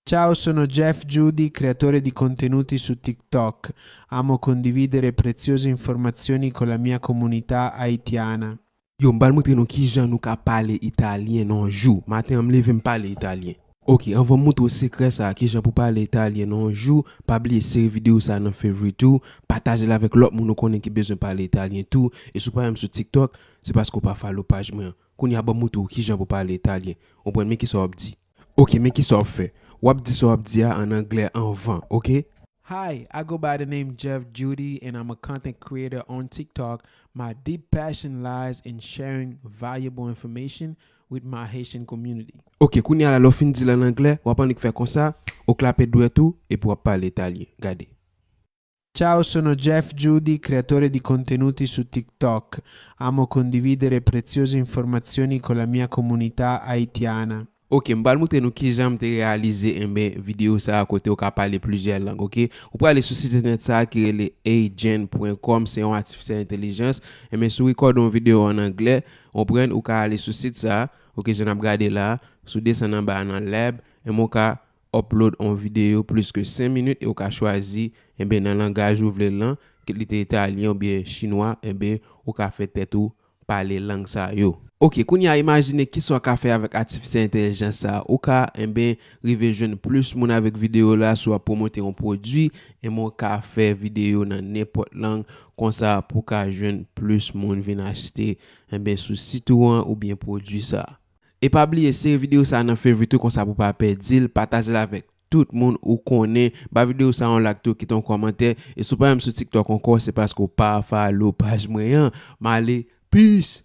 Ciao, sono Jeff Judy, creatore di contenuti su TikTok. Amo condividere preziose informazioni con la mia comunità haïtiana. Yo, m'bal montre nou ki jan nou ka pale italien nan jou. Matin, m'leve m'pale italien. Ok, an va montre secret ça ki jan pou pale italien nan jou. Pa bliye seri video ça nan favorite tout. Partage la avec l'autre moun nou konnen ki besoin parler italien tout. Et sou pa même sur TikTok, c'est parce qu'on pas follow page mwen. Koun ya ba montre ki jan pou parler italien. On prend men ki so ap di. Ok, men ki so ap fait. Wap di so ap di ya en anglais en van, ok? Hi, I go by the name Jeff Judy, and I'm a content creator on TikTok. My deep passion lies in sharing valuable information with my Haitian community. Ok, koun ya la lo fin di la en anglais, wap an li fè kon sa, ou klape douè tout, et pou wap pale italien. Gade. Ciao, sono Jeff Judy, creatore di contenuti su TikTok. Amo condividere preziose informazioni con la mia comunità haïtiana. Ok, m'bal montre nou ki jan m'te realize vidéo ça à côté ou ka parler plusieurs langues, ok? Ou pou aller sur site internet ça qui est le agen.com, c'est un artificielle intelligence. Et sou record une vidéo en anglais, on prend ou ka aller sur site ça, ok, j'en ai regardé là, sous descend en bas dans lab, et mon ka upload une vidéo plus que 5 minutes et ou ka choisi dans le langage ou vle lan, que l'était italien ou bien chinois, ou ka fait tête ou parler langue ça yo. Ok, koun ya imagine ki so ka fait avec artificielle intelligence ça, ou ka rive jeune plus moun avec vidéo là soit promoter un produit et mon ka fait vidéo dans n'importe langue comme ça pour ka jeune plus moun vin acheter sous site ou bien produit ça. Et pas oublier ces vidéo ça nan favorite comme ça pour pas perdre, partager avec tout le monde ou connaît ba vidéo ça en like tout qui ton commentaire et sous pas même sur TikTok encore c'est parce qu'on pas follow page moyen. Malé, peace.